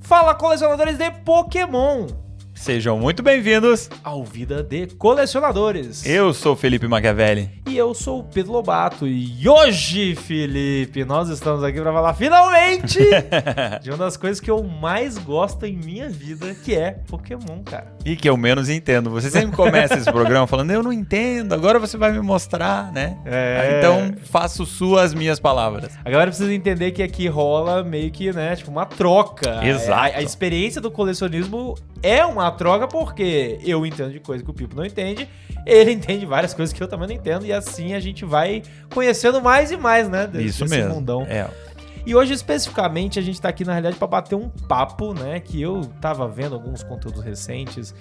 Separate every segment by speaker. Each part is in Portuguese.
Speaker 1: Fala, colecionadores de Pokémon!
Speaker 2: Sejam muito bem-vindos
Speaker 1: ao Vida de Colecionadores.
Speaker 2: Eu sou o Felipe Machiavelli.
Speaker 1: E eu sou o Pedro Lobato. E hoje, Felipe, nós estamos aqui para falar finalmente de uma das coisas que eu mais gosto em minha vida, que é Pokémon, cara.
Speaker 2: E que eu menos entendo. Você sempre começa esse programa falando, eu não entendo, agora você vai me mostrar, né? Então, faço suas minhas palavras.
Speaker 1: A galera precisa entender que aqui rola meio que, né, tipo uma troca.
Speaker 2: Exato.
Speaker 1: A experiência do colecionismo é uma troca porque eu entendo de coisa que o Pipo não entende, ele entende várias coisas que eu também não entendo, e assim a gente vai conhecendo mais e mais, né,
Speaker 2: desse
Speaker 1: mesmo. Mundão. E hoje, especificamente, a gente tá aqui, na realidade, pra bater um papo, né? Que eu tava vendo alguns conteúdos recentes.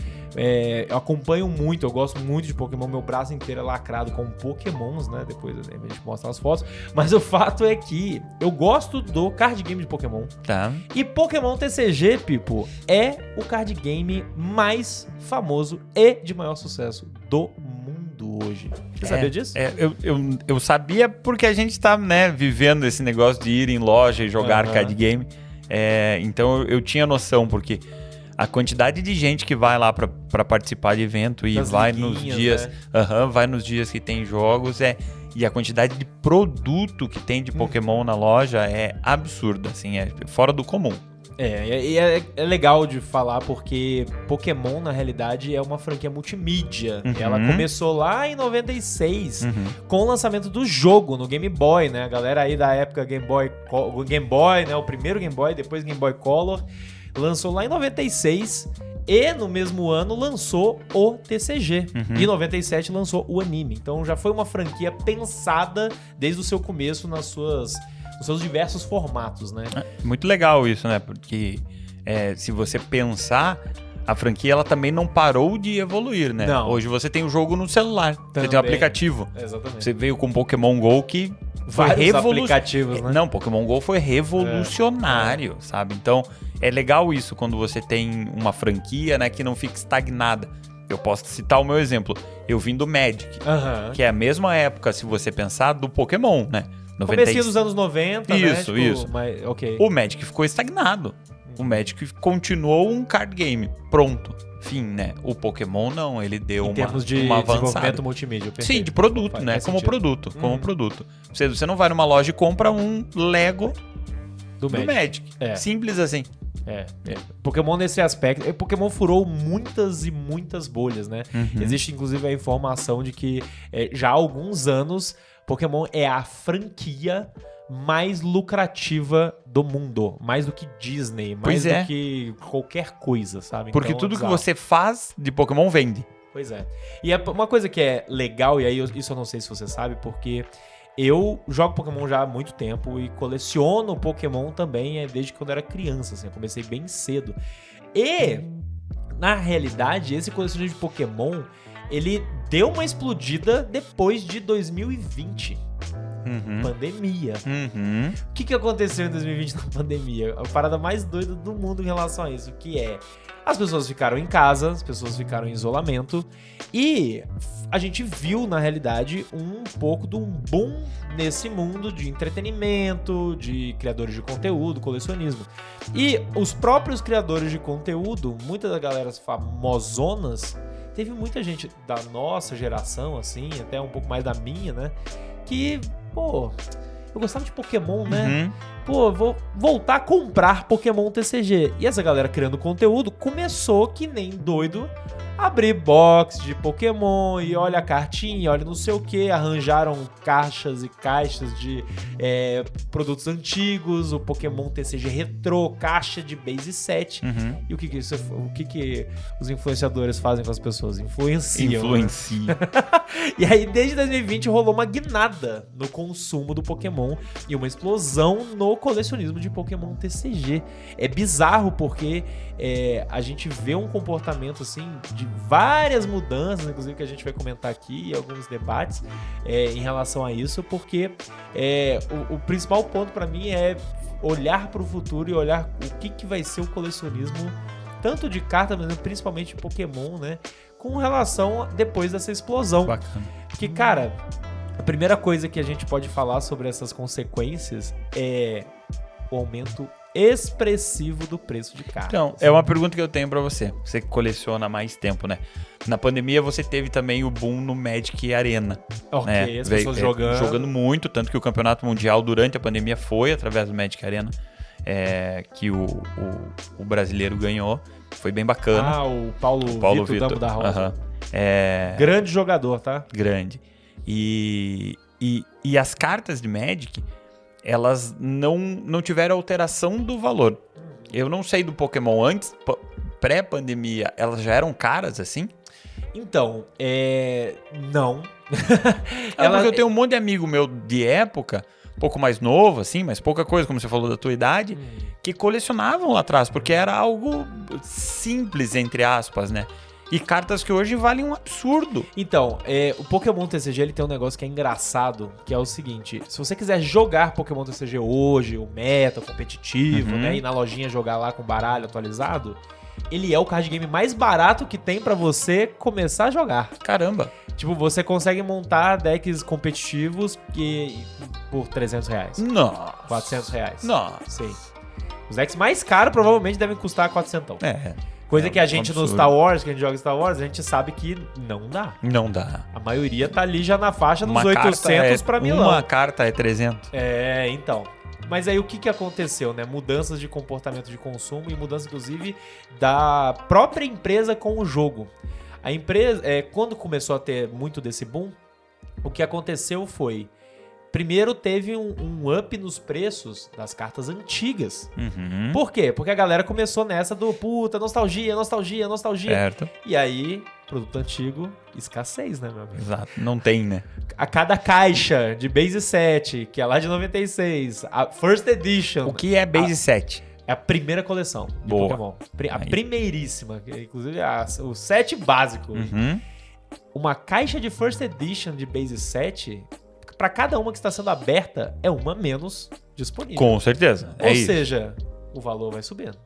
Speaker 1: Eu acompanho muito, eu gosto muito de Pokémon. Meu braço inteiro é lacrado com Pokémons, né? Depois a gente mostra as fotos. Mas o fato é que eu gosto do card game de Pokémon.
Speaker 2: Tá.
Speaker 1: E Pokémon TCG, Pipo, é o card game mais famoso e de maior sucesso do mundo hoje. Você sabia disso?
Speaker 2: Eu sabia porque a gente tá, né, vivendo esse negócio de ir em loja e jogar card game. Então eu tinha noção, porque a quantidade de gente que vai lá pra participar de evento e vai nos dias, né? Vai nos dias que tem jogos, e a quantidade de produto que tem de Pokémon na loja é absurda, assim, é fora do comum.
Speaker 1: É legal de falar porque Pokémon, na realidade, é uma franquia multimídia. Ela começou lá em 96 com o lançamento do jogo no Game Boy, né? A galera aí da época Game Boy, né? O primeiro Game Boy, depois Game Boy Color, lançou lá em 96 e no mesmo ano lançou o TCG. E em 97 lançou o anime. Então já foi uma franquia pensada desde o seu começo nos seus diversos formatos, né?
Speaker 2: Muito legal isso, né? Porque se você pensar, a franquia ela também não parou de evoluir, né?
Speaker 1: Não.
Speaker 2: Hoje você tem o jogo no celular, você tem o aplicativo.
Speaker 1: Exatamente.
Speaker 2: Você veio com Pokémon GO que foi
Speaker 1: aplicativos, né?
Speaker 2: Não, Pokémon GO foi revolucionário, sabe? Então, é legal isso quando você tem uma franquia, né, que não fica estagnada. Eu posso citar o meu exemplo. Eu vim do Magic, que é a mesma época, se você pensar, do Pokémon, né?
Speaker 1: Comecinho dos anos 90,
Speaker 2: isso,
Speaker 1: né?
Speaker 2: Isso.
Speaker 1: Mas, okay.
Speaker 2: O Magic ficou estagnado. O Magic continuou um card game. Pronto. Fim, né? O Pokémon não, ele deu uma avançada.
Speaker 1: Em termos de desenvolvimento multimídia.
Speaker 2: Sim, de produto, né? Como produto. Você não vai numa loja e compra um Lego do Magic. Simples assim.
Speaker 1: Pokémon nesse aspecto, Pokémon furou muitas e muitas bolhas, né? Existe inclusive a informação de que já há alguns anos Pokémon é a franquia mais lucrativa do mundo, mais do que Disney, mais do que qualquer coisa, sabe?
Speaker 2: Porque então, tudo que você faz de Pokémon vende.
Speaker 1: Pois é. E uma coisa que é legal, e aí isso eu não sei se você sabe, porque eu jogo Pokémon já há muito tempo e coleciono Pokémon também desde quando eu era criança, assim, eu comecei bem cedo. E, na realidade, esse colecionismo de Pokémon, ele deu uma explodida depois de 2020. Pandemia. O que aconteceu em 2020 na pandemia? A parada mais doida do mundo em relação a isso, que é... As pessoas ficaram em casa, as pessoas ficaram em isolamento e a gente viu, na realidade, um pouco de um boom nesse mundo de entretenimento, de criadores de conteúdo, colecionismo. E os próprios criadores de conteúdo, muitas das galeras famosonas, teve muita gente da nossa geração, assim, até um pouco mais da minha, né, que, eu gostava de Pokémon, né? Vou voltar a comprar Pokémon TCG. E essa galera criando conteúdo começou que nem doido abrir box de Pokémon e olha a cartinha, olha não sei o que, arranjaram caixas e caixas de produtos antigos, o Pokémon TCG retrô, caixa de base set. E o que os influenciadores fazem com as pessoas? Influenciam. Né? E aí desde 2020 rolou uma guinada no consumo do Pokémon e uma explosão no colecionismo de Pokémon TCG. É bizarro porque a gente vê um comportamento assim de várias mudanças, inclusive que a gente vai comentar aqui e alguns debates em relação a isso, porque o principal ponto para mim é olhar para o futuro e olhar o que vai ser o colecionismo tanto de cartas, mas principalmente de Pokémon, né? Com relação depois dessa explosão.
Speaker 2: Bacana.
Speaker 1: Porque, cara, a primeira coisa que a gente pode falar sobre essas consequências é o aumento expressivo do preço de cartas.
Speaker 2: Então, é uma pergunta que eu tenho pra você. Você que coleciona há mais tempo, né? Na pandemia você teve também o boom no Magic Arena.
Speaker 1: Ok,
Speaker 2: né?
Speaker 1: as pessoas jogando
Speaker 2: muito, tanto que o campeonato mundial durante a pandemia foi através do Magic Arena, que o brasileiro ganhou. Foi bem bacana.
Speaker 1: O Paulo Vitor Damo da Rosa. Grande jogador, tá?
Speaker 2: Grande. E as cartas de Magic, elas não tiveram alteração do valor. Eu não sei do Pokémon antes, pré-pandemia, elas já eram caras assim?
Speaker 1: Então, não.
Speaker 2: Porque eu tenho um monte de amigo meu de época, um pouco mais novo, assim, mas pouca coisa, como você falou da tua idade, que colecionavam lá atrás, porque era algo simples, entre aspas, né? E cartas que hoje valem um absurdo.
Speaker 1: Então, o Pokémon TCG ele tem um negócio que é engraçado, que é o seguinte: se você quiser jogar Pokémon TCG hoje, o meta, o competitivo, né, e na lojinha jogar lá com baralho atualizado, ele é o card game mais barato que tem pra você começar a jogar.
Speaker 2: Caramba!
Speaker 1: Tipo, você consegue montar decks competitivos por R$300.
Speaker 2: Nossa!
Speaker 1: R$400.
Speaker 2: Nossa!
Speaker 1: Sim. Os decks mais caros provavelmente devem custar 400. Coisa que a gente no Star Wars, que a gente joga Star Wars, a gente sabe que não dá.
Speaker 2: Não dá.
Speaker 1: A maioria tá ali já na faixa dos 800 pra milão.
Speaker 2: Uma carta é 300.
Speaker 1: Então. Mas aí o que aconteceu, né? Mudanças de comportamento de consumo e mudança, inclusive, da própria empresa com o jogo. A empresa, quando começou a ter muito desse boom, o que aconteceu foi... Primeiro teve um up nos preços das cartas antigas. Por quê? Porque a galera começou nessa do nostalgia.
Speaker 2: Certo.
Speaker 1: E aí, produto antigo, escassez, né, meu amigo?
Speaker 2: Exato. Não tem, né?
Speaker 1: A cada caixa de Base 7, que é lá de 96, a First Edition...
Speaker 2: O que é Base 7?
Speaker 1: É a primeira coleção de Pokémon. A primeiríssima, inclusive o set básico. Uma caixa de First Edition de Base 7... Pra cada uma que está sendo aberta, é uma menos disponível.
Speaker 2: Com certeza.
Speaker 1: Ou seja, o valor vai subindo.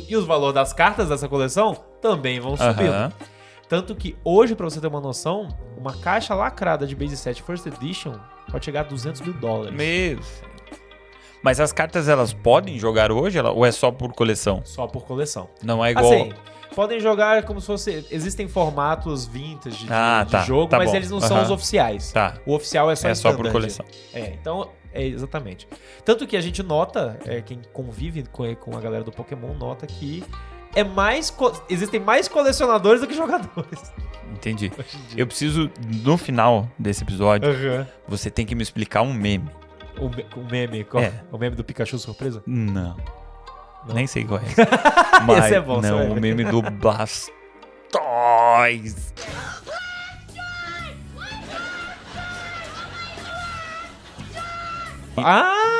Speaker 1: E os valores das cartas dessa coleção também vão subindo. Tanto que hoje, pra você ter uma noção, uma caixa lacrada de Base 7 First Edition pode chegar a $200 mil.
Speaker 2: Meu. Mas as cartas, elas podem jogar hoje ou é só por coleção?
Speaker 1: Só por coleção.
Speaker 2: Não é igual...
Speaker 1: Assim, podem jogar como se fosse... Existem formatos vintage de jogo, mas eles não são os oficiais. O oficial é só
Speaker 2: É só por coleção.
Speaker 1: Então, exatamente. Tanto que a gente nota, quem convive com a galera do Pokémon nota que existem mais colecionadores do que jogadores.
Speaker 2: Entendi. Eu preciso, no final desse episódio, você tem que me explicar um meme.
Speaker 1: O meme? Qual? O meme do Pikachu surpresa?
Speaker 2: Não. Nem sei qual é. Mas
Speaker 1: esse é bom,
Speaker 2: não, o meme do Blastoise.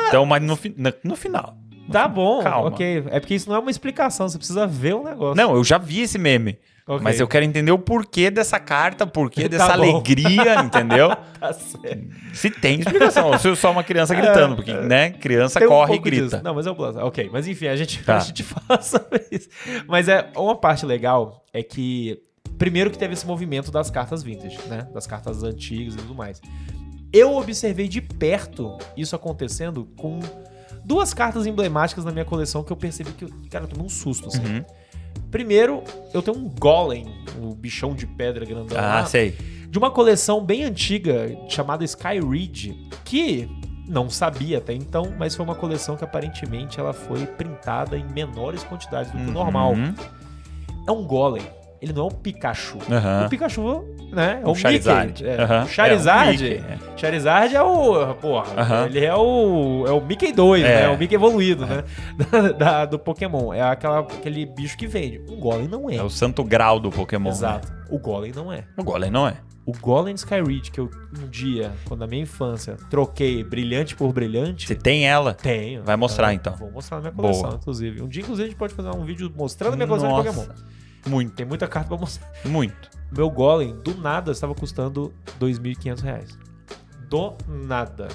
Speaker 2: Então, mas no final.
Speaker 1: Tá bom,
Speaker 2: calma.
Speaker 1: Ok. É porque isso não é uma explicação, você precisa ver o negócio.
Speaker 2: Não, eu já vi esse meme. Okay. Mas eu quero entender o porquê dessa carta, o porquê dessa alegria, entendeu?
Speaker 1: Tá certo.
Speaker 2: Se tem explicação, ou se eu sou uma criança gritando, porque, né, criança corre e grita.
Speaker 1: Disso. Não, mas ok, mas enfim, a gente fala sobre isso. Mas uma parte legal é que, primeiro que teve esse movimento das cartas vintage, né, das cartas antigas e tudo mais. Eu observei de perto isso acontecendo com duas cartas emblemáticas na minha coleção que eu percebi que, cara, eu tomei um susto, assim. Primeiro, eu tenho um Golem, um bichão de pedra grandão.
Speaker 2: Sei.
Speaker 1: De uma coleção bem antiga, chamada Sky Ridge, que não sabia até então, mas foi uma coleção que aparentemente ela foi printada em menores quantidades do que o normal. É um Golem. Ele não é um Pikachu. O Pikachu, né? É o
Speaker 2: Charizard.
Speaker 1: Mickey. Charizard. Charizard é o... Porra, ele é o Mickey 2, né? É o Mickey evoluído, né? Do Pokémon. É aquele bicho que vende. O Golem não é.
Speaker 2: É o santo grau do Pokémon.
Speaker 1: Exato.
Speaker 2: Né?
Speaker 1: O Golem não é.
Speaker 2: O Golem não é.
Speaker 1: O Golem Sky Ridge, que eu um dia, quando na minha infância, troquei brilhante por brilhante.
Speaker 2: Você tem ela?
Speaker 1: Tenho.
Speaker 2: Vai mostrar, então.
Speaker 1: Vou mostrar na minha coleção, inclusive. Um dia, inclusive, a gente pode fazer um vídeo mostrando a minha coleção de Pokémon.
Speaker 2: Muito.
Speaker 1: Tem muita carta pra mostrar.
Speaker 2: Muito.
Speaker 1: Meu Golem, do nada, estava custando R$2.500. Do nada.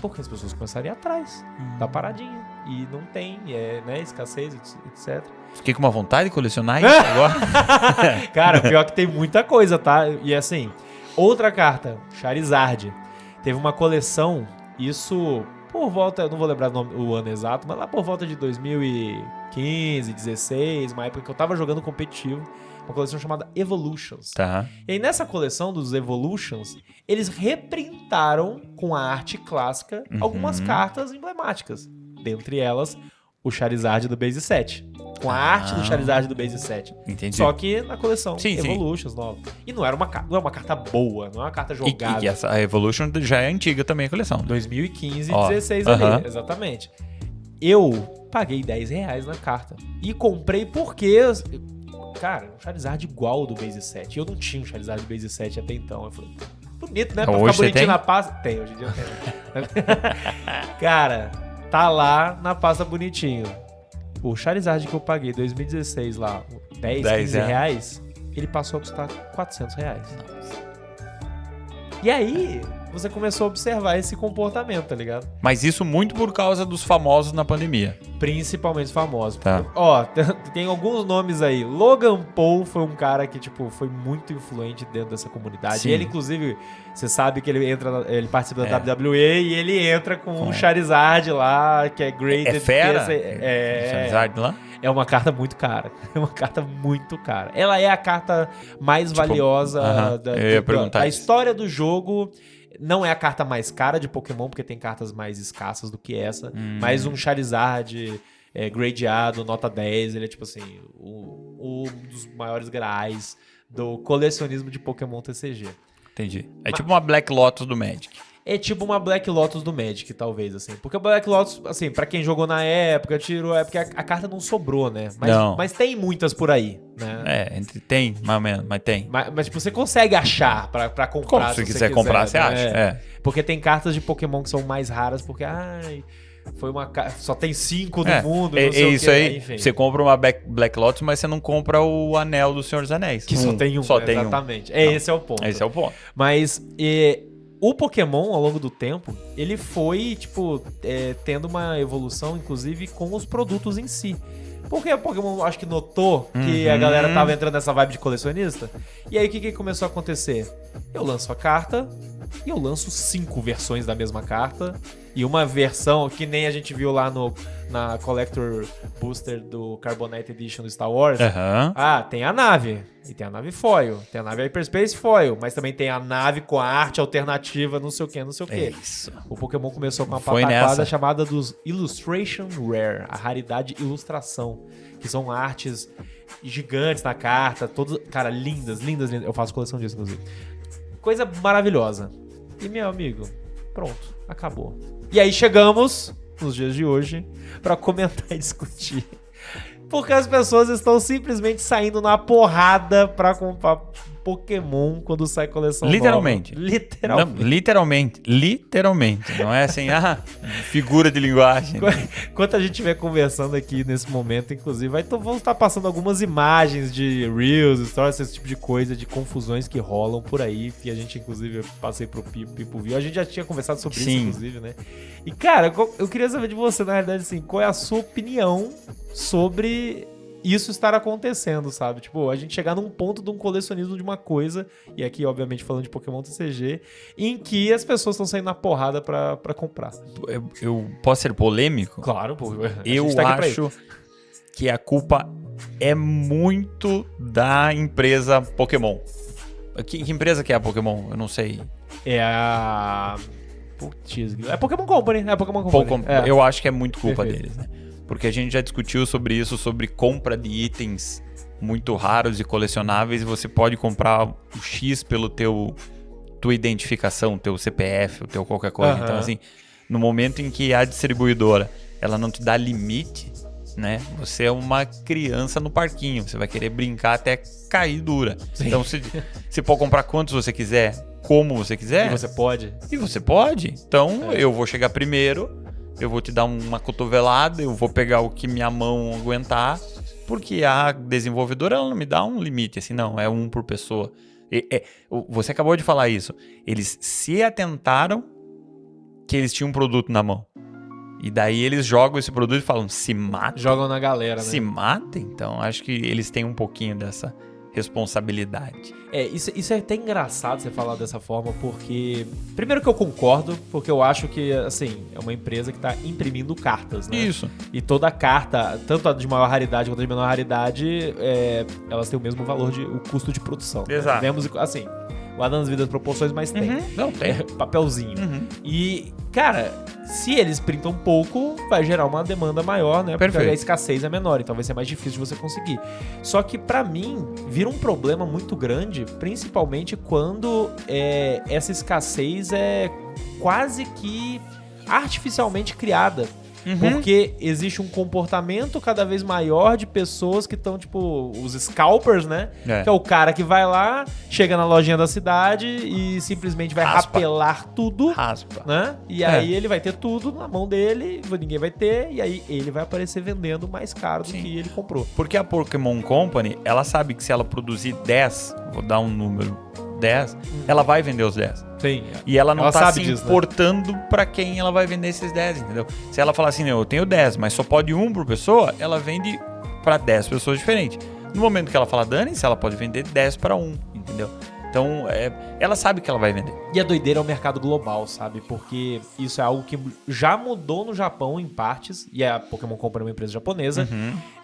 Speaker 1: Porque as pessoas começaram a ir atrás da paradinha. E não tem, né, escassez, etc.
Speaker 2: Fiquei com uma vontade de colecionar isso agora.
Speaker 1: Cara, pior que tem muita coisa, tá? E assim, outra carta, Charizard. Teve uma coleção, isso por volta, eu não vou lembrar o ano exato, mas lá por volta de 2015, 16, uma época que eu tava jogando competitivo, uma coleção chamada Evolutions.
Speaker 2: Tá.
Speaker 1: E aí nessa coleção dos Evolutions, eles reprintaram com a arte clássica algumas cartas emblemáticas. Dentre elas, o Charizard do Base 7. Com a arte do Charizard do Base 7.
Speaker 2: Entendi.
Speaker 1: Só que na coleção
Speaker 2: Sim,
Speaker 1: Evolutions nova. E não era uma carta boa, não é uma carta jogada.
Speaker 2: E a Evolution já é antiga também a coleção.
Speaker 1: 2015 e 16 ali, exatamente. Eu paguei R$10 na carta. E comprei porque... Cara, um Charizard igual ao do Base 7. Eu não tinha um Charizard do Base 7 até então. Eu falei, bonito, né? Pra
Speaker 2: Hoje
Speaker 1: ficar bonitinho
Speaker 2: tem?
Speaker 1: na pasta. Tem, hoje em dia eu tenho. Cara, tá lá na pasta bonitinho. O Charizard que eu paguei em 2016 lá, 10, 15 reais, ele passou a custar R$400. E aí, você começou a observar esse comportamento, tá ligado?
Speaker 2: Mas isso muito por causa dos famosos na pandemia.
Speaker 1: Principalmente os famosos.
Speaker 2: Tá.
Speaker 1: Ó, tem alguns nomes aí. Logan Paul foi um cara que, tipo, foi muito influente dentro dessa comunidade.
Speaker 2: Sim.
Speaker 1: E ele, inclusive, você sabe que ele participa da WWE e ele entra com um Charizard lá, que é graded.
Speaker 2: É fera?
Speaker 1: Charizard lá? É uma carta muito cara. É uma carta muito cara. Ela é a carta mais valiosa da história do jogo. Não é a carta mais cara de Pokémon, porque tem cartas mais escassas do que essa. Mas um Charizard gradeado, nota 10, ele é tipo assim, um dos maiores graais do colecionismo de Pokémon TCG.
Speaker 2: Entendi. É tipo uma Black Lotus do Magic.
Speaker 1: É tipo uma Black Lotus do Magic, talvez, assim. Porque o Black Lotus, assim, pra quem jogou na época, tirou... É porque a carta não sobrou, né? Mas tem muitas por aí, né?
Speaker 2: Tem, mais ou menos, mas tem.
Speaker 1: Mas tipo, você consegue achar pra comprar.
Speaker 2: Se você quiser comprar, você acha.
Speaker 1: Porque tem cartas de Pokémon que são mais raras, porque, foi uma só tem 5 no mundo. Não sei
Speaker 2: isso aí. Enfim. Você compra uma Black Lotus, mas você não compra o anel do Senhor dos Anéis.
Speaker 1: Que só tem um. Exatamente. Esse é o ponto.
Speaker 2: Esse é o ponto.
Speaker 1: Mas... O Pokémon, ao longo do tempo, ele foi, tipo, tendo uma evolução, inclusive, com os produtos em si. Porque o Pokémon, acho que notou que a galera tava entrando nessa vibe de colecionista. E aí, o que começou a acontecer? Eu lanço a carta e eu lanço 5 versões da mesma carta. E uma versão que nem a gente viu lá na Collector Booster do Carbonite Edition do Star Wars. Tem a nave. E tem a nave foil. Tem a nave Hyperspace foil. Mas também tem a nave com a arte alternativa, não sei o que, não sei o que. O Pokémon começou com uma pataquada chamada dos Illustration Rare. A raridade ilustração. Que são artes gigantes na carta. Todas, cara, lindas. Eu faço coleção disso, inclusive. Coisa maravilhosa. E, meu amigo, pronto. Acabou. E aí chegamos, nos dias de hoje, pra comentar e discutir. Porque as pessoas estão simplesmente saindo na porrada pra comprar Pokémon quando sai coleção
Speaker 2: literalmente.
Speaker 1: nova. Literalmente.
Speaker 2: Não, literalmente. Não é assim, figura de linguagem.
Speaker 1: Enquanto a gente estiver conversando aqui nesse momento, inclusive, vamos estar passando algumas imagens de Reels, Stories, esse tipo de coisa, de confusões que rolam por aí, que a gente, inclusive, eu passei pro Pipo viu. A gente já tinha conversado sobre isso, inclusive, né? E, cara, eu queria saber de você, na realidade, assim, qual é a sua opinião sobre isso estar acontecendo, sabe? Tipo, a gente chegar num ponto de um colecionismo de uma coisa, e aqui, obviamente, falando de Pokémon TCG, em que as pessoas estão saindo na porrada pra comprar.
Speaker 2: Eu posso ser polêmico?
Speaker 1: Claro, pô.
Speaker 2: Eu acho que a culpa é muito da empresa Pokémon. Que empresa que é a Pokémon? Eu não sei.
Speaker 1: É a... Putz, é Pokémon Company.
Speaker 2: Eu acho que é muito culpa deles, né? Porque a gente já discutiu sobre isso, sobre compra de itens muito raros e colecionáveis, e você pode comprar o X pelo tua identificação, teu CPF, o teu qualquer coisa. Então, assim, no momento em que a distribuidora ela não te dá limite, né? Você é uma criança no parquinho, você vai querer brincar até cair dura. Sim. Então, você pode comprar quantos você quiser, como você quiser. E você pode. Então, eu vou chegar primeiro... Eu vou te dar uma cotovelada, eu vou pegar o que minha mão aguentar, porque a desenvolvedora ela não me dá um limite, assim, não, é um por pessoa. Você acabou de falar isso. Eles se atentaram que eles tinham um produto na mão. E daí eles jogam esse produto e falam, se mata.
Speaker 1: Jogam na galera, né?
Speaker 2: Se mata? Então, acho que eles têm um pouquinho dessa responsabilidade.
Speaker 1: Isso é até engraçado você falar dessa forma, porque... Primeiro que eu concordo, porque eu acho que, assim, é uma empresa que tá imprimindo cartas, né?
Speaker 2: Isso.
Speaker 1: E toda carta, tanto a de maior raridade quanto a de menor raridade, elas têm o mesmo valor o custo de produção.
Speaker 2: Exato.
Speaker 1: Né? Vemos, assim, guardando as vidas proporções, mas tem.
Speaker 2: Não, tem.
Speaker 1: Papelzinho. E, cara, se eles printam pouco, vai gerar uma demanda maior, né? Porque
Speaker 2: Perfeito.
Speaker 1: a escassez é menor, então vai ser mais difícil de você conseguir. Só que, pra mim, vira um problema muito grande, principalmente quando essa escassez é quase que artificialmente criada. Porque existe um comportamento cada vez maior de pessoas que estão, tipo, os scalpers, né? Que é o cara que vai lá, chega na lojinha da cidade e simplesmente vai rapelar tudo. Né? E aí ele vai ter tudo na mão dele, ninguém vai ter, e aí ele vai aparecer vendendo mais caro do que ele comprou.
Speaker 2: Porque a Pokémon Company, ela sabe que se ela produzir 10, vou dar um número, 10, ela vai vender os 10.
Speaker 1: Sim.
Speaker 2: E ela não tá se
Speaker 1: disso,
Speaker 2: importando, né, pra quem ela vai vender esses 10, entendeu? Se ela falar assim, eu tenho 10, mas só pode um por pessoa, ela vende pra 10 pessoas diferentes. No momento que ela fala dane-se, ela pode vender 10 para 1, entendeu? Então, ela sabe que ela vai vender.
Speaker 1: E a doideira é o mercado global, sabe? Porque isso é algo que já mudou no Japão em partes, e a Pokémon Company é uma empresa japonesa.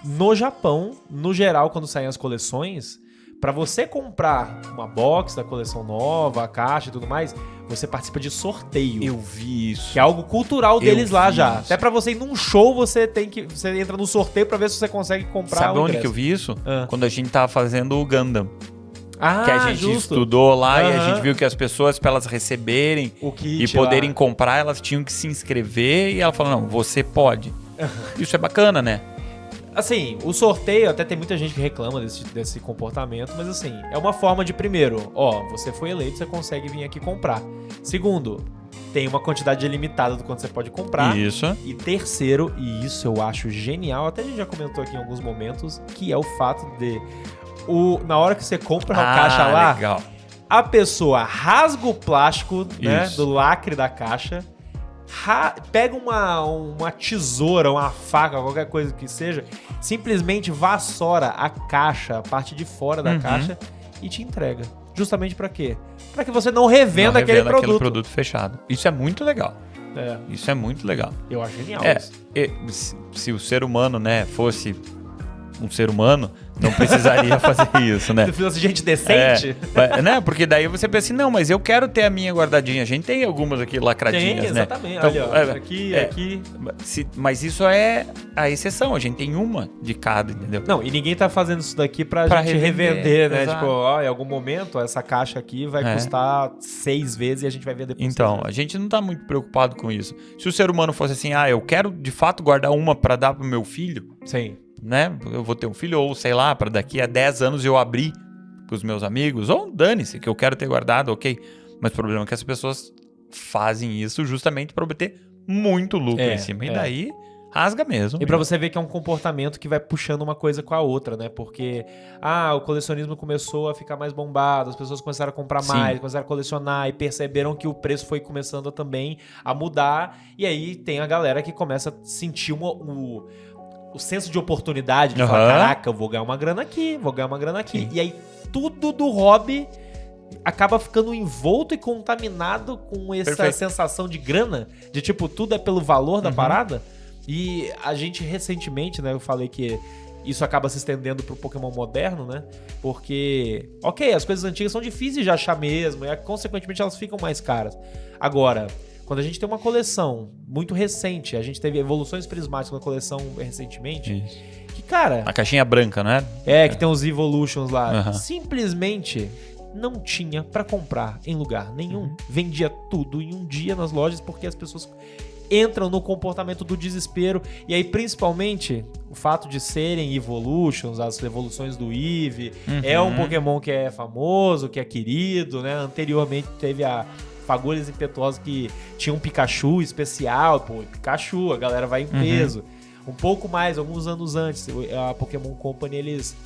Speaker 1: No Japão, no geral, quando saem as coleções, pra você comprar uma box da coleção nova, a caixa e tudo mais, você participa de sorteio.
Speaker 2: Eu vi isso.
Speaker 1: Que é algo cultural deles lá já.
Speaker 2: Isso.
Speaker 1: Até pra você ir num show, você entra no sorteio pra ver se você consegue comprar.
Speaker 2: Sabe
Speaker 1: o
Speaker 2: onde
Speaker 1: ingresso.
Speaker 2: que eu vi isso? Quando a gente tava fazendo o Gundam.
Speaker 1: Ah,
Speaker 2: que a gente
Speaker 1: justo.
Speaker 2: estudou lá e a gente viu que as pessoas, para elas receberem
Speaker 1: o kit
Speaker 2: e poderem
Speaker 1: lá
Speaker 2: comprar, elas tinham que se inscrever. E ela falou, não, você pode. Isso é bacana, né?
Speaker 1: Assim, o sorteio, até tem muita gente que reclama desse comportamento, mas assim, é uma forma de, primeiro, você foi eleito, você consegue vir aqui comprar. Segundo, tem uma quantidade limitada do quanto você pode comprar.
Speaker 2: Isso.
Speaker 1: E terceiro, e isso eu acho genial, até a gente já comentou aqui em alguns momentos, que é o fato de, na hora que você compra a caixa lá,
Speaker 2: legal.
Speaker 1: A pessoa rasga o plástico, né, do lacre da caixa, pega uma tesoura, uma faca, qualquer coisa que seja, simplesmente vassoura a caixa, a parte de fora da caixa e te entrega. Justamente pra quê? Pra que você não revenda aquele produto
Speaker 2: fechado. Isso é muito legal. Isso é muito legal.
Speaker 1: Eu acho genial isso.
Speaker 2: Se o ser humano, né, fosse um ser humano, não precisaria fazer isso, né?
Speaker 1: Se fosse gente decente.
Speaker 2: Né? Porque daí você pensa assim, não, mas eu quero ter a minha guardadinha. A gente tem algumas aqui lacradinhas,
Speaker 1: tem, exatamente.
Speaker 2: Né?
Speaker 1: Então, olha, aqui.
Speaker 2: Mas isso é a exceção. A gente tem uma de cada, entendeu?
Speaker 1: Não, e ninguém tá fazendo isso daqui pra gente revender, né? Exato. Tipo, em algum momento, essa caixa aqui vai custar 6 vezes e a gente vai vender por
Speaker 2: Então, a gente não tá muito preocupado com isso. Se o ser humano fosse assim, eu quero de fato guardar uma pra dar pro meu filho.
Speaker 1: Sim.
Speaker 2: Né? Eu vou ter um filho, ou sei lá, para daqui a 10 anos eu abrir pros meus amigos, ou dane-se, que eu quero ter guardado, ok. Mas o problema é que as pessoas fazem isso justamente para obter muito lucro em cima. E daí rasga mesmo.
Speaker 1: E pra você ver que é um comportamento que vai puxando uma coisa com a outra, né? Porque, o colecionismo começou a ficar mais bombado, as pessoas começaram a comprar mais, começaram a colecionar e perceberam que o preço foi começando também a mudar. E aí tem a galera que começa a sentir o senso de oportunidade de falar, caraca, eu vou ganhar uma grana aqui, Sim. E aí tudo do hobby acaba ficando envolto e contaminado com essa sensação de grana, de tipo, tudo é pelo valor da parada. E a gente recentemente, né, eu falei que isso acaba se estendendo pro Pokémon moderno, né? Porque, as coisas antigas são difíceis de achar mesmo, e consequentemente elas ficam mais caras. Agora, quando a gente tem uma coleção muito recente, a gente teve evoluções prismáticas na coleção recentemente, que, cara...
Speaker 2: A caixinha branca, não
Speaker 1: é? Que tem os Evolutions lá. Simplesmente não tinha pra comprar em lugar nenhum. Vendia tudo em um dia nas lojas, porque as pessoas entram no comportamento do desespero. E aí, principalmente, o fato de serem Evolutions, as evoluções do Eevee, é um Pokémon que é famoso, que é querido, né? Anteriormente teve a Fagulhas Impetuosas que tinha um Pikachu especial, Pikachu, a galera vai em peso. Um pouco mais, alguns anos antes, a Pokémon Company, eles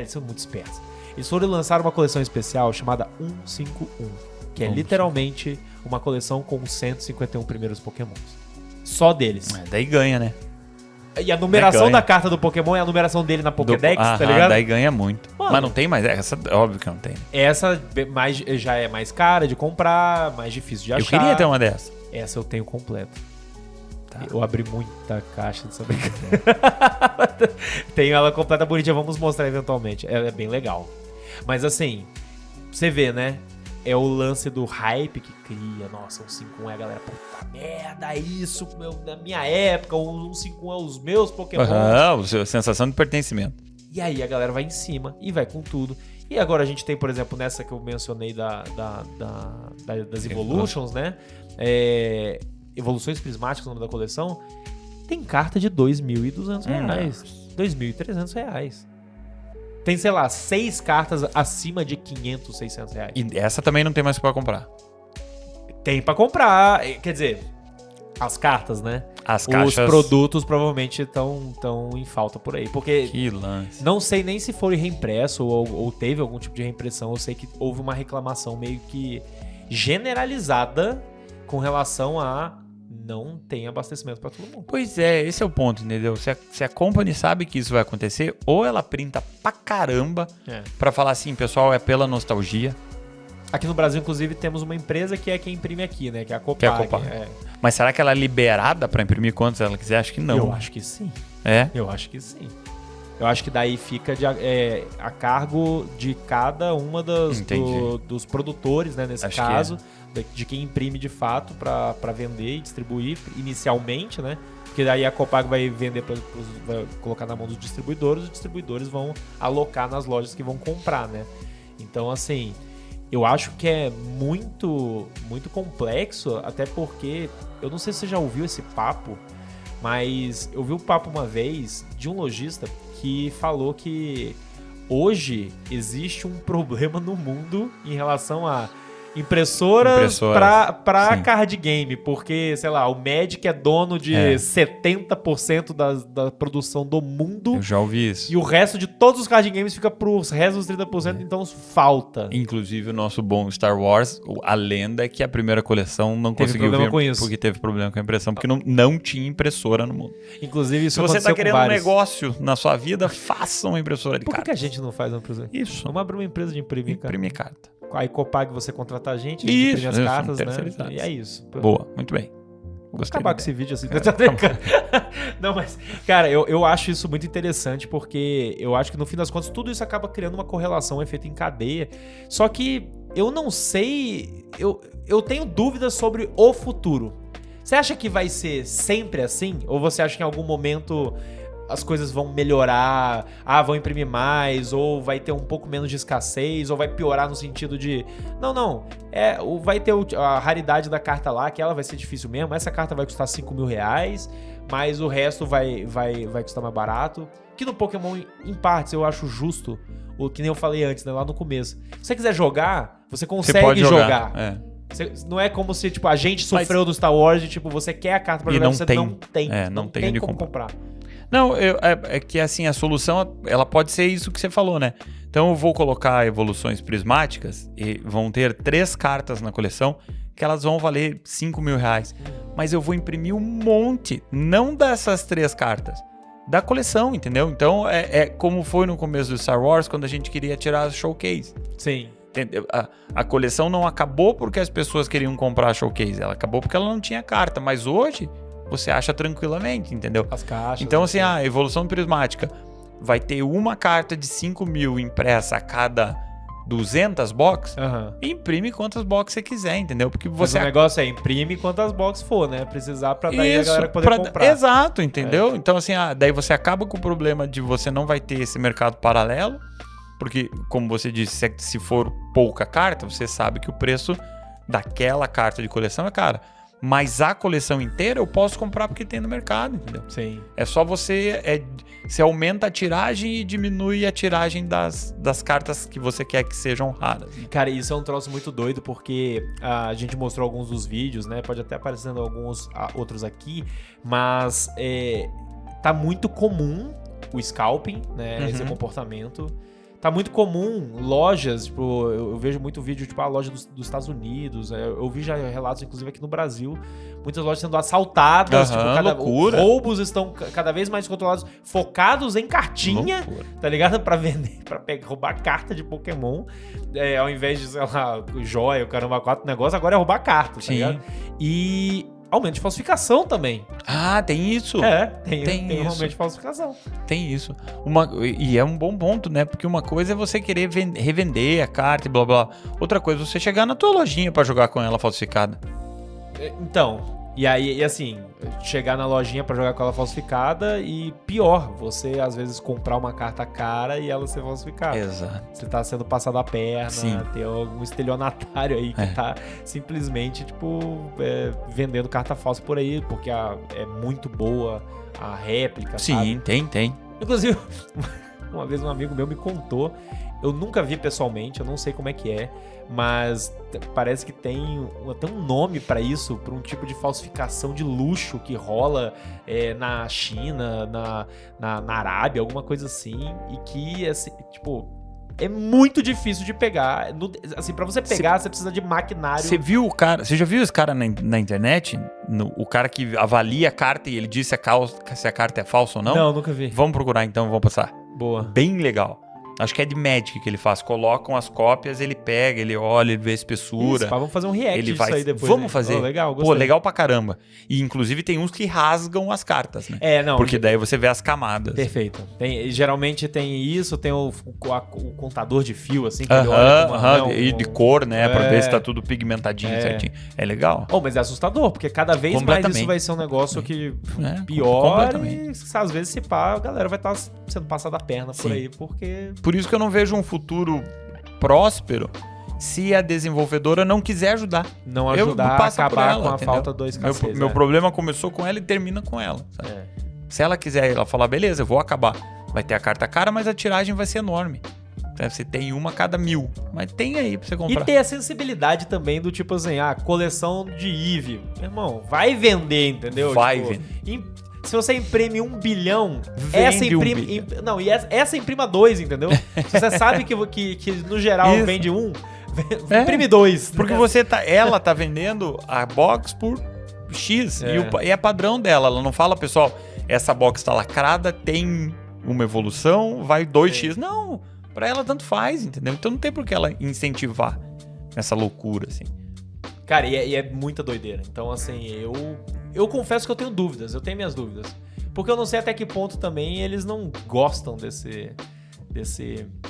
Speaker 1: são muito espertos. Eles foram lançar uma coleção especial chamada 151, que é literalmente uma coleção com os 151 primeiros Pokémons. Só deles.
Speaker 2: Daí ganha, né?
Speaker 1: E a numeração da carta do Pokémon é a numeração dele na Pokédex, tá ligado?
Speaker 2: Daí ganha muito.
Speaker 1: Mano,
Speaker 2: mas não tem mais. Essa, óbvio que não tem.
Speaker 1: Essa já é mais cara de comprar, mais difícil de achar.
Speaker 2: Eu queria ter uma dessa.
Speaker 1: Essa eu tenho completa. Tá. Eu abri muita caixa dessa brincadeira. Tenho ela completa bonitinha, vamos mostrar eventualmente. É bem legal. Mas assim, você vê, né? É o lance do hype que cria. Nossa, um 5-1 é a galera, puta merda, isso, na minha época, um 5-1 é os meus Pokémon.
Speaker 2: Sensação de pertencimento.
Speaker 1: E aí a galera vai em cima e vai com tudo. E agora a gente tem, por exemplo, nessa que eu mencionei das Evolutions, né? Evoluções Prismáticas, o nome da coleção. Tem carta de R$2.200. R$2.300. Tem, sei lá, 6 cartas acima de R$500, R$600.
Speaker 2: E essa também não tem mais pra comprar.
Speaker 1: Tem pra comprar. Quer dizer, as cartas, né?
Speaker 2: As caixas...
Speaker 1: Os produtos provavelmente estão em falta por aí. Porque
Speaker 2: que lance.
Speaker 1: Não sei nem se foi reimpresso ou teve algum tipo de reimpressão. Eu sei que houve uma reclamação meio que generalizada com relação a não tem abastecimento pra todo mundo.
Speaker 2: Pois é, esse é o ponto, entendeu? Se a company sabe que isso vai acontecer, ou ela printa pra caramba pra falar assim, pessoal, é pela nostalgia.
Speaker 1: Aqui no Brasil, inclusive, temos uma empresa que é quem imprime aqui, né? Que é a Copag.
Speaker 2: Mas será que ela é liberada pra imprimir quantos ela quiser? Acho que não.
Speaker 1: Eu acho que sim. Eu acho que sim. Eu acho que daí fica a cargo de cada uma dos produtores, né? Nesse caso, de quem imprime de fato para vender e distribuir inicialmente, né? Porque daí a Copag vai vender, vai colocar na mão dos distribuidores, os distribuidores vão alocar nas lojas que vão comprar, né? Então, assim, eu acho que é muito, muito complexo, até porque, eu não sei se você já ouviu esse papo, mas eu vi o papo uma vez de um lojista que falou que hoje existe um problema no mundo em relação a impressoras para card game, porque, sei lá, o Magic é dono de 70% da produção do mundo.
Speaker 2: Eu já ouvi isso.
Speaker 1: E o resto de todos os card games fica pros restos dos 30%, então falta.
Speaker 2: Inclusive o nosso bom Star Wars, a lenda é que a primeira coleção não conseguiu vir porque teve problema com a impressão, porque não tinha impressora no mundo.
Speaker 1: Inclusive isso
Speaker 2: se você tá querendo um negócio na sua vida, faça uma impressora de carta.
Speaker 1: Por que a gente não faz uma impressora?
Speaker 2: Isso.
Speaker 1: Vamos abrir uma empresa de imprimir
Speaker 2: carta.
Speaker 1: Aí Copag você contrata a gente imprime as cartas, né? E é isso.
Speaker 2: Boa, muito bem.
Speaker 1: Vou acabar com esse vídeo assim. Não, mas, cara, eu acho isso muito interessante porque eu acho que no fim das contas tudo isso acaba criando uma correlação, um efeito em cadeia. Só que eu não sei, eu tenho dúvidas sobre o futuro. Você acha que vai ser sempre assim? Ou você acha que em algum momento as coisas vão melhorar, vão imprimir mais, ou vai ter um pouco menos de escassez, ou vai piorar no sentido de... Não, vai ter a raridade da carta lá, que ela vai ser difícil mesmo, essa carta vai custar R$5.000, mas o resto vai custar mais barato. Que no Pokémon, em partes, eu acho justo, o que nem eu falei antes, né, lá no começo. Se você quiser jogar, você consegue
Speaker 2: pode
Speaker 1: jogar. Não é como se, tipo, a gente sofreu no Star Wars de, tipo, você quer a carta pra jogar, você não tem como comprar.
Speaker 2: Não, é que assim, a solução, ela pode ser isso que você falou, né? Então eu vou colocar evoluções prismáticas e vão ter 3 cartas na coleção que elas vão valer R$5.000. Mas eu vou imprimir um monte, não dessas 3 cartas, da coleção, entendeu? Então é como foi no começo do Star Wars, quando a gente queria tirar as showcase.
Speaker 1: Sim.
Speaker 2: A coleção não acabou porque as pessoas queriam comprar a showcase, ela acabou porque ela não tinha carta, mas hoje... você acha tranquilamente, entendeu?
Speaker 1: As caixas.
Speaker 2: Então, assim, a evolução prismática vai ter uma carta de 5.000 impressa a cada 200 box, e imprime quantas box você quiser, entendeu? Porque você...
Speaker 1: Mas o negócio é imprime quantas box for, né? Precisar pra daí a galera poder comprar.
Speaker 2: Exato, entendeu? Então, assim, daí você acaba com o problema de você não vai ter esse mercado paralelo, porque, como você disse, se for pouca carta, você sabe que o preço daquela carta de coleção é cara. Mas a coleção inteira eu posso comprar porque tem no mercado, entendeu?
Speaker 1: Sim.
Speaker 2: É só você aumenta a tiragem e diminui a tiragem das cartas que você quer que sejam raras. Né?
Speaker 1: Cara, isso é um troço muito doido porque a gente mostrou alguns dos vídeos, né? Pode até aparecendo alguns outros aqui, mas tá muito comum o scalping, né? Esse comportamento. tá muito comum lojas, tipo, eu vejo muito vídeo, tipo, a loja dos Estados Unidos, eu vi já relatos, inclusive aqui no Brasil, muitas lojas sendo assaltadas, tipo,
Speaker 2: loucura.
Speaker 1: Roubos estão cada vez mais controlados, focados em cartinha, loucura. Tá ligado? Pra vender, pra roubar carta de Pokémon, ao invés de, sei lá, joia, o caramba, 4 negócios, agora é roubar carta, tá ligado? E aumento de falsificação também.
Speaker 2: Ah, tem isso?
Speaker 1: Tem aumento de falsificação.
Speaker 2: Tem isso. E é um bom ponto, né? Porque uma coisa é você querer revender a carta e blá blá. Outra coisa é você chegar na tua lojinha pra jogar com ela falsificada.
Speaker 1: Então, e aí, assim, chegar na lojinha pra jogar com ela falsificada e pior, você às vezes comprar uma carta cara e ela ser falsificada.
Speaker 2: Exato.
Speaker 1: Você tá sendo passado a perna,
Speaker 2: Sim.
Speaker 1: Tem algum estelionatário aí que tá simplesmente, tipo, vendendo carta falsa por aí, porque é muito boa a réplica,
Speaker 2: Sim,
Speaker 1: sabe?
Speaker 2: tem.
Speaker 1: Inclusive, uma vez um amigo meu me contou, eu nunca vi pessoalmente, eu não sei como é que é, mas parece que tem até um nome pra isso, pra um tipo de falsificação de luxo que rola na China, na Arábia, alguma coisa assim, e que, assim, tipo, é muito difícil de pegar. Assim, pra você pegar, você precisa de maquinário.
Speaker 2: Você já viu esse cara na internet? O cara que avalia a carta e ele diz se a carta é falsa ou não?
Speaker 1: Não, nunca vi.
Speaker 2: Vamos procurar então, vamos passar.
Speaker 1: Boa.
Speaker 2: Bem legal. Acho que é de Magic que ele faz. Colocam as cópias, ele pega, ele olha, ele vê a espessura.
Speaker 1: Isso, vamos fazer um react disso aí depois.
Speaker 2: Vamos fazer.
Speaker 1: Legal, gostei.
Speaker 2: Pô, legal pra caramba. E inclusive tem uns que rasgam as cartas, né?
Speaker 1: Não.
Speaker 2: Porque daí você vê as camadas.
Speaker 1: Perfeito. Geralmente tem isso, tem o contador de fio, assim, que ele olha
Speaker 2: e de cor, né? Pra ver se tá tudo pigmentadinho certinho. É legal.
Speaker 1: Mas é assustador, porque cada vez mais isso vai ser um negócio que pior e às vezes se pá, a galera vai estar sendo passada a perna por aí, porque...
Speaker 2: Por isso que eu não vejo um futuro próspero se a desenvolvedora não quiser ajudar.
Speaker 1: Não ajudar a acabar com a falta do escassez.
Speaker 2: Meu problema começou com ela e termina com ela. Sabe? Se ela quiser, ela falar, beleza, eu vou acabar. Vai ter a carta cara, mas a tiragem vai ser enorme. Você tem uma a cada 1000. Mas tem aí pra você comprar.
Speaker 1: E ter a sensibilidade também do tipo assim, coleção de Eevee. Meu irmão, vai vender, entendeu?
Speaker 2: Vai vender.
Speaker 1: Se você imprime 1 bilhão,
Speaker 2: essa imprime...
Speaker 1: Não, e essa imprima 2, entendeu? Se você sabe que no geral vende 1, imprime 2.
Speaker 2: Porque ela tá vendendo a box por X. E é padrão dela. Ela não fala, pessoal, essa box tá lacrada, tem uma evolução, vai 2X. Não, pra ela tanto faz, entendeu? Então não tem por que ela incentivar essa loucura, assim.
Speaker 1: Cara, e é muita doideira. Então, assim, eu confesso que eu tenho dúvidas, eu tenho minhas dúvidas. Porque eu não sei até que ponto também eles não gostam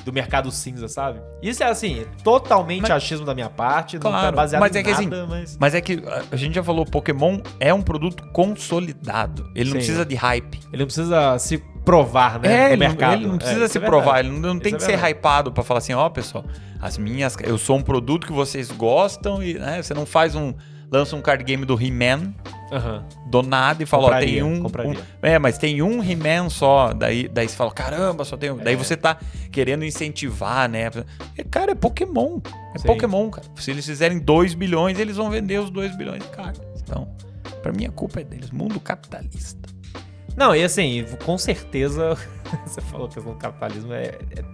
Speaker 1: do mercado cinza, sabe? Isso é, assim, totalmente achismo da minha parte, não tá baseado em nada,
Speaker 2: mas é que a gente já falou, Pokémon é um produto consolidado. Ele não precisa de hype.
Speaker 1: Ele não precisa se provar, né, no mercado.
Speaker 2: Ele não precisa se provar, ele não tem que ser hypado pra falar assim, pessoal, eu sou um produto que vocês gostam e você não lança um card game do He-Man do nada e fala, tem mas tem um He-Man só, daí você fala, caramba, só tem um. Daí você tá querendo incentivar, né? Cara, é Pokémon. Pokémon, cara. Se eles fizerem 2 bilhões, eles vão vender os 2 bilhões de cartas. Então, pra mim a culpa é deles. Mundo capitalista.
Speaker 1: Não, e assim, com certeza, você falou que o capitalismo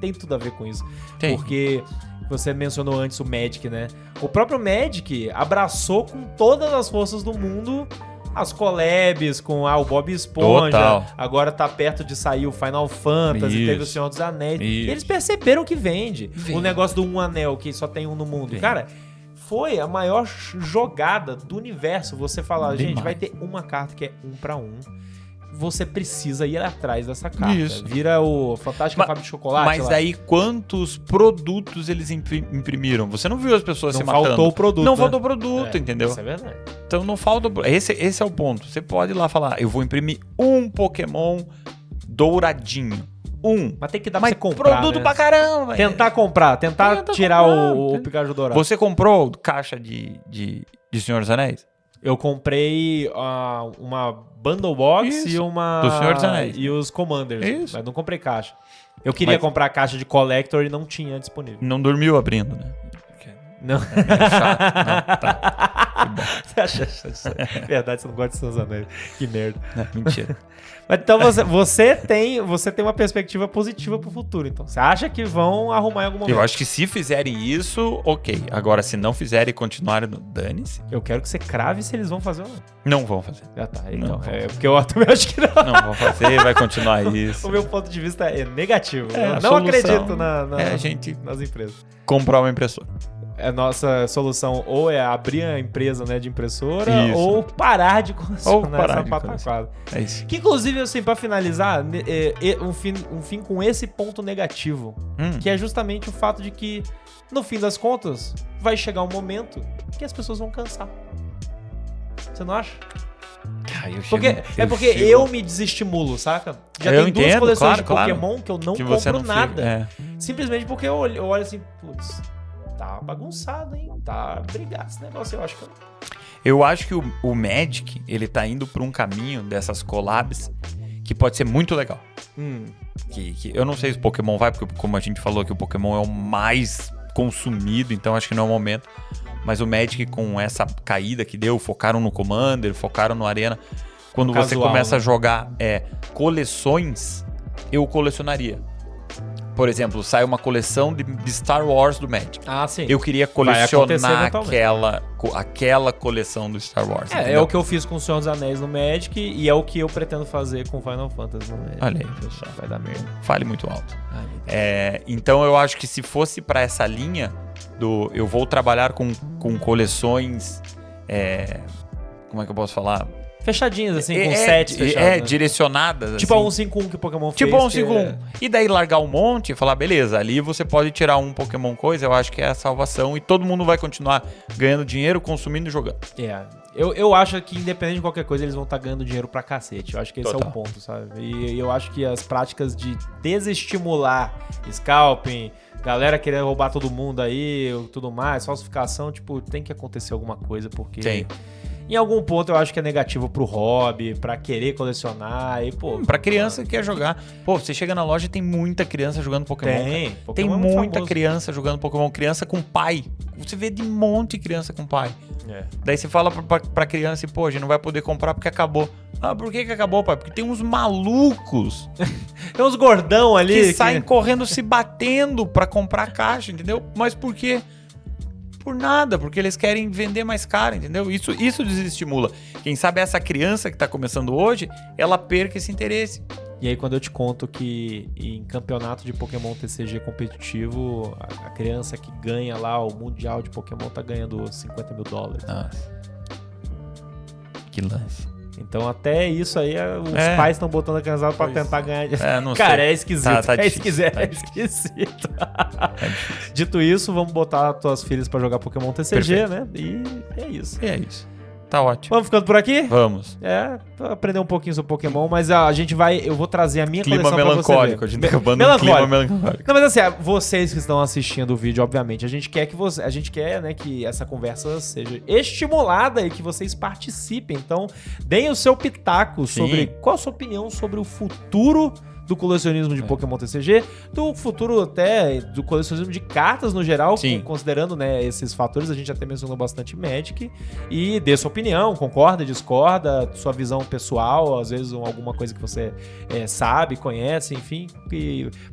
Speaker 1: tem tudo a ver com isso.
Speaker 2: Tem.
Speaker 1: Porque você mencionou antes o Magic, né? O próprio Magic abraçou com todas as forças do mundo as collabs com o Bob Esponja.
Speaker 2: Total.
Speaker 1: Agora tá perto de sair o Final Fantasy, teve o Senhor dos Anéis. E eles perceberam que vende. O negócio do um anel, que só tem um no mundo. Cara, foi a maior jogada do universo. Você falar, gente, vai ter uma carta que é 1 para 1. Você precisa ir atrás dessa carta.
Speaker 2: Isso.
Speaker 1: Vira o Fantástico Fábrica de Chocolate.
Speaker 2: Mas daí, quantos produtos eles imprimiram? Você não viu as pessoas se matando.
Speaker 1: Não faltou o produto.
Speaker 2: Não faltou produto, entendeu?
Speaker 1: Isso é verdade.
Speaker 2: Então não falta... Esse é o ponto. Você pode ir lá falar, eu vou imprimir um Pokémon douradinho.
Speaker 1: Mas tem que dar pra você comprar,
Speaker 2: produto pra caramba.
Speaker 1: Tentar comprar. Tentar tirar o Pikachu dourado.
Speaker 2: Você comprou caixa de Senhor dos Anéis?
Speaker 1: Eu comprei uma Bundle Box e uma...
Speaker 2: Do Senhor dos Anéis.
Speaker 1: E os Commanders.
Speaker 2: Isso.
Speaker 1: Mas não comprei caixa. Eu queria comprar a caixa de Collector e não tinha disponível.
Speaker 2: Não dormiu abrindo, né?
Speaker 1: Não.
Speaker 2: É chato. Não, tá.
Speaker 1: Você acha verdade, você não gosta de Senhor dos Anéis. Que merda.
Speaker 2: Não, mentira.
Speaker 1: Mas então você tem uma perspectiva positiva pro futuro, então. Você acha que vão arrumar em algum momento?
Speaker 2: Eu acho que se fizerem isso, ok. Agora, se não fizerem e continuarem no dane-se.
Speaker 1: Eu quero que você crave se eles vão fazer ou não.
Speaker 2: Não vão fazer.
Speaker 1: Ah, tá. Então,
Speaker 2: Não,
Speaker 1: porque eu também acho que não.
Speaker 2: Não vão fazer, vai continuar isso.
Speaker 1: O meu ponto de vista é negativo.
Speaker 2: É,
Speaker 1: Eu
Speaker 2: a
Speaker 1: não
Speaker 2: solução
Speaker 1: acredito
Speaker 2: a gente
Speaker 1: nas empresas.
Speaker 2: comprar uma impressora.
Speaker 1: A nossa solução ou é abrir a empresa, né, de impressora
Speaker 2: Isso.
Speaker 1: ou parar de
Speaker 2: Ou
Speaker 1: colecionar
Speaker 2: parar
Speaker 1: essa
Speaker 2: de
Speaker 1: pataquada.
Speaker 2: É isso.
Speaker 1: Que inclusive, assim, pra finalizar, um fim com esse ponto negativo, que é justamente o fato de que, no fim das contas, vai chegar um momento que as pessoas vão cansar. Você não acha? Porque eu me desestimulo, saca? Já
Speaker 2: Eu
Speaker 1: tem duas
Speaker 2: entendo,
Speaker 1: coleções
Speaker 2: claro,
Speaker 1: de Pokémon que eu não
Speaker 2: que você
Speaker 1: compro
Speaker 2: não
Speaker 1: nada.
Speaker 2: fica,
Speaker 1: Simplesmente porque eu olho assim, putz, tá bagunçado, hein? Tá brigado esse negócio, eu acho que eu...
Speaker 2: Eu acho que o Magic, ele tá indo por um caminho dessas collabs que pode ser muito legal. Que eu não sei se o Pokémon vai, porque como a gente falou que o Pokémon é o mais consumido, então acho que não é o momento. Mas o Magic, com essa caída que deu, focaram no Commander, focaram no Arena. Quando você
Speaker 1: Casual,
Speaker 2: começa
Speaker 1: né?
Speaker 2: a jogar coleções, eu colecionaria. Por exemplo, sai uma coleção de Star Wars do Magic.
Speaker 1: Ah, sim.
Speaker 2: Eu queria
Speaker 1: Vai acontecer
Speaker 2: colecionar
Speaker 1: eventualmente.
Speaker 2: aquela coleção do Star Wars.
Speaker 1: É
Speaker 2: entendeu?
Speaker 1: o que eu fiz com o Senhor dos Anéis no Magic e é o que eu pretendo fazer com Final Fantasy no Magic.
Speaker 2: Olha aí.
Speaker 1: Vai dar merda.
Speaker 2: Fale muito alto.
Speaker 1: Ai, meu Deus.
Speaker 2: Então eu acho que se fosse pra essa linha do eu vou trabalhar com coleções, como é que eu posso falar?
Speaker 1: Fechadinhas, assim, com sets fechados. Né?
Speaker 2: Direcionadas.
Speaker 1: Tipo
Speaker 2: assim.
Speaker 1: a 151 que o Pokémon fez.
Speaker 2: Tipo a
Speaker 1: que
Speaker 2: 151. E daí largar um monte e falar, beleza, ali você pode tirar um Pokémon coisa, eu acho que é a salvação e todo mundo vai continuar ganhando dinheiro, consumindo e jogando.
Speaker 1: Eu acho que independente de qualquer coisa, eles vão estar ganhando dinheiro pra cacete. Eu acho que esse
Speaker 2: Total.
Speaker 1: é o ponto, sabe? E eu acho que as práticas de desestimular scalping, galera querendo roubar todo mundo aí, tudo mais, falsificação, tipo, tem que acontecer alguma coisa, porque...
Speaker 2: Tem.
Speaker 1: Em algum ponto eu acho que é negativo pro hobby, pra querer colecionar e, pô...
Speaker 2: Pra criança que quer jogar. Pô, você chega na loja e tem muita criança jogando Pokémon.
Speaker 1: Tem.
Speaker 2: Tem
Speaker 1: Pokémon é muito
Speaker 2: muita
Speaker 1: famoso.
Speaker 2: criança jogando Pokémon. Criança com pai. Você vê de monte de criança com pai.
Speaker 1: É.
Speaker 2: Daí você fala pra criança e, pô, a gente não vai poder comprar porque acabou. Ah, por que acabou, pai? Porque tem uns malucos
Speaker 1: Tem uns gordão ali
Speaker 2: que saem correndo se batendo pra comprar a caixa, entendeu? Mas por quê? Por nada, porque eles querem vender mais caro, entendeu? Isso desestimula. Quem sabe essa criança que tá começando hoje, ela perca esse interesse.
Speaker 1: E aí quando eu te conto que em campeonato de Pokémon TCG competitivo, a criança que ganha lá o Mundial de Pokémon tá ganhando $50 mil.
Speaker 2: Nossa. Que lance.
Speaker 1: Então até isso aí, os pais estão botando a criançada pra tentar ganhar.
Speaker 2: Não
Speaker 1: Cara,
Speaker 2: sei.
Speaker 1: é esquisito.
Speaker 2: Tá
Speaker 1: é
Speaker 2: difícil,
Speaker 1: esquisito. Dito isso, vamos botar tuas filhas pra jogar Pokémon TCG,
Speaker 2: Perfeito.
Speaker 1: né? E é isso.
Speaker 2: É isso. Tá ótimo.
Speaker 1: Vamos ficando por aqui?
Speaker 2: Vamos.
Speaker 1: Pra aprender um pouquinho sobre Pokémon, mas eu vou trazer a minha
Speaker 2: Clima
Speaker 1: coleção
Speaker 2: melancólico.
Speaker 1: pra
Speaker 2: A
Speaker 1: você
Speaker 2: gente
Speaker 1: ver.
Speaker 2: tá acabando um clima melancólico.
Speaker 1: Não, mas assim, vocês que estão assistindo o vídeo, obviamente, a gente quer, né, que essa conversa seja estimulada e que vocês participem. Então, deem o seu pitaco sobre qual a sua opinião sobre o futuro do colecionismo de Pokémon TCG, do futuro até do colecionismo de cartas no geral, considerando, né, esses fatores. A gente até mencionou bastante Magic, e dê sua opinião, concorda, discorda, sua visão pessoal, às vezes alguma coisa que você sabe, conhece, enfim,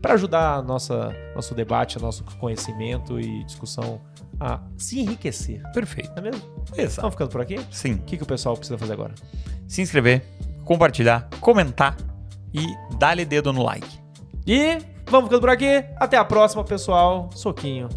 Speaker 1: para ajudar nosso debate, nosso conhecimento e discussão a se enriquecer.
Speaker 2: Perfeito.
Speaker 1: Não é mesmo?
Speaker 2: Exato.
Speaker 1: Estamos ficando por aqui?
Speaker 2: Sim.
Speaker 1: O que o pessoal precisa fazer agora?
Speaker 2: Se inscrever, compartilhar, comentar e dá-lhe dedo no like.
Speaker 1: E vamos ficando por aqui. Até a próxima, pessoal. Soquinho.